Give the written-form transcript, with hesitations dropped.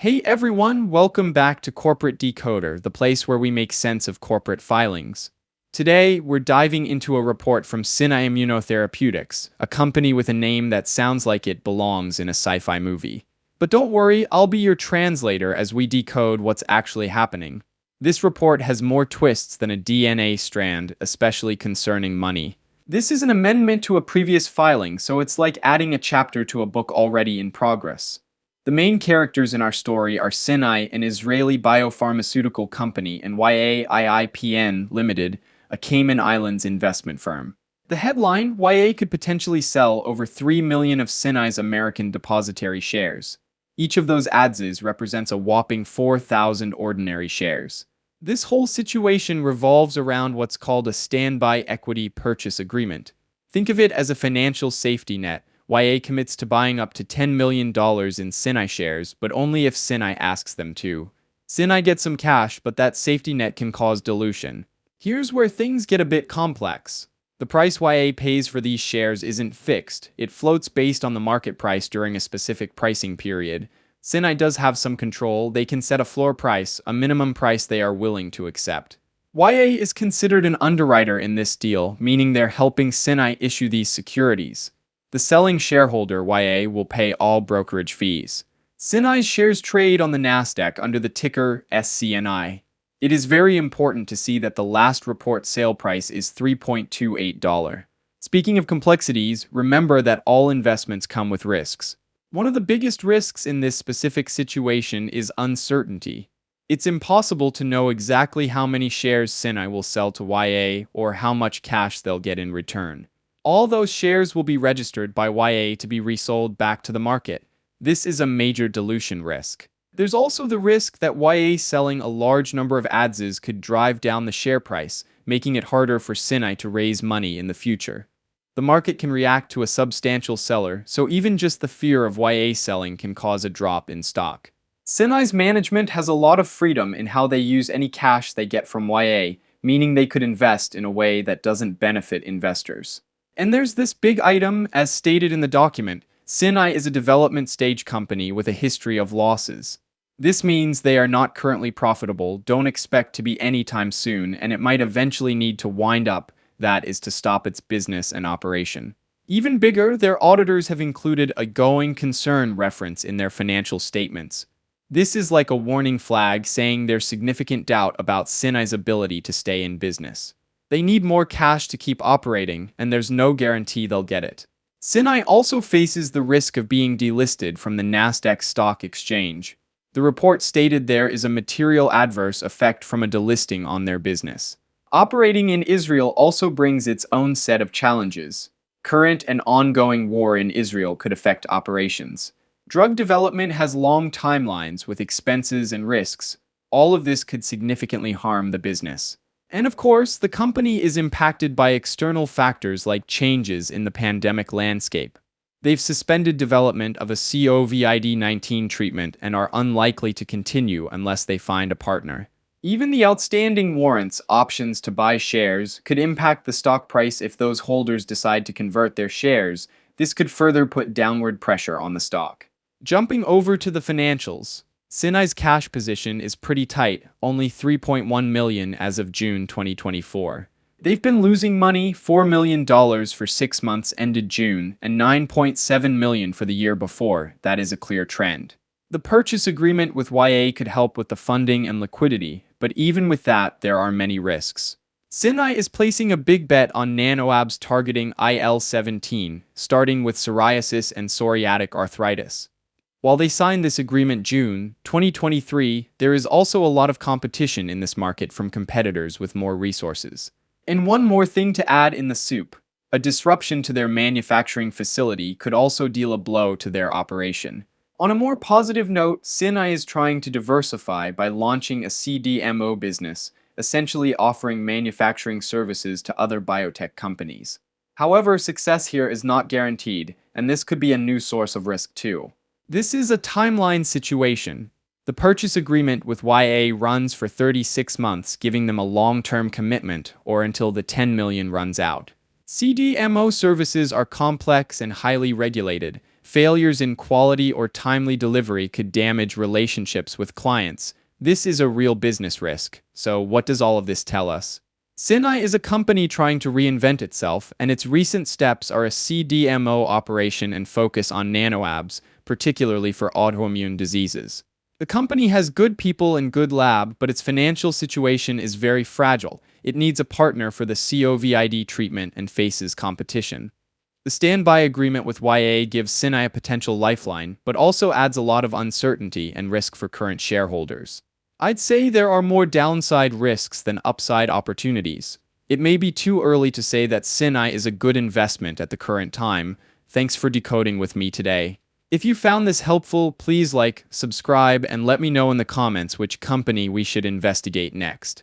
Hey everyone, welcome back to Corporate Decoder, the place where we make sense of corporate filings. Today, we're diving into a report from Scinai Immunotherapeutics, a company with a name that sounds like it belongs in a sci-fi movie. But don't worry, I'll be your translator as we decode what's actually happening. This report has more twists than a DNA strand, especially concerning money. This is an amendment to a previous filing, so it's like adding a chapter to a book already in progress. The main characters in our story are Scinai, an Israeli biopharmaceutical company, and YA Limited, a Cayman Islands investment firm. The headline, YA could potentially sell over 3 million of Scinai's American depository shares. Each of those ADSs represents a whopping 4,000 ordinary shares. This whole situation revolves around what's called a standby equity purchase agreement. Think of it as a financial safety net. YA commits to buying up to $10 million in Scinai shares, but only if Scinai asks them to. Scinai gets some cash, but that safety net can cause dilution. Here's where things get a bit complex. The price YA pays for these shares isn't fixed. It floats based on the market price during a specific pricing period. Scinai does have some control. They can set a floor price, a minimum price they are willing to accept. YA is considered an underwriter in this deal, meaning they're helping Scinai issue these securities. The selling shareholder, YA, will pay all brokerage fees. Scinai's shares trade on the Nasdaq under the ticker SCNI. It is very important to see that the last report sale price is $3.28. Speaking of complexities, remember that all investments come with risks. One of the biggest risks in this specific situation is uncertainty. It's impossible to know exactly how many shares Scinai will sell to YA or how much cash they'll get in return. All those shares will be registered by YA to be resold back to the market. This is a major dilution risk. There's also the risk that YA selling a large number of ADSs could drive down the share price, making it harder for Scinai to raise money in the future. The market can react to a substantial seller, so even just the fear of YA selling can cause a drop in stock. Scinai's management has a lot of freedom in how they use any cash they get from YA, meaning they could invest in a way that doesn't benefit investors. And there's this big item, as stated in the document. Scinai is a development stage company with a history of losses. This means they are not currently profitable, don't expect to be anytime soon, and it might eventually need to wind up, that is to stop its business and operation. Even bigger, their auditors have included a going concern reference in their financial statements. This is like a warning flag saying there's significant doubt about Scinai's ability to stay in business. They need more cash to keep operating, and there's no guarantee they'll get it. Scinai also faces the risk of being delisted from the Nasdaq stock exchange. The report stated there is a material adverse effect from a delisting on their business. Operating in Israel also brings its own set of challenges. Current and ongoing war in Israel could affect operations. Drug development has long timelines with expenses and risks. All of this could significantly harm the business. And of course, the company is impacted by external factors like changes in the pandemic landscape. They've suspended development of a COVID-19 treatment and are unlikely to continue unless they find a partner. Even the outstanding warrants options to buy shares could impact the stock price if those holders decide to convert their shares. This could further put downward pressure on the stock. Jumping over to the financials. Scinai's cash position is pretty tight, only $3.1 million as of June 2024. They've been losing money, $4 million for 6 months ended June, and $9.7 million for the year before. That is a clear trend. The purchase agreement with YA could help with the funding and liquidity, but even with that, there are many risks. Scinai is placing a big bet on nanoabs targeting IL-17, starting with psoriasis and psoriatic arthritis. While they signed this agreement June 2023, there is also a lot of competition in this market from competitors with more resources. And one more thing to add in the soup. A disruption to their manufacturing facility could also deal a blow to their operation. On a more positive note, Scinai is trying to diversify by launching a CDMO business, essentially offering manufacturing services to other biotech companies. However, success here is not guaranteed, and this could be a new source of risk too. This is a timeline situation. The purchase agreement with YA runs for 36 months, giving them a long-term commitment, or until the $10 million runs out. CDMO services are complex and highly regulated, Failures in quality or timely delivery could damage relationships with clients. This is a real business risk. So, what does all of this tell us? Scinai is a company trying to reinvent itself, and its recent steps are a CDMO operation and focus on nanoabs, particularly for autoimmune diseases. The company has good people and good lab, but its financial situation is very fragile. It needs a partner for the COVID treatment and faces competition. The standby agreement with YA gives Scinai a potential lifeline, but also adds a lot of uncertainty and risk for current shareholders. I'd say there are more downside risks than upside opportunities. It may be too early to say that Scinai is a good investment at the current time. Thanks for decoding with me today. If you found this helpful, please like, subscribe, and let me know in the comments which company we should investigate next.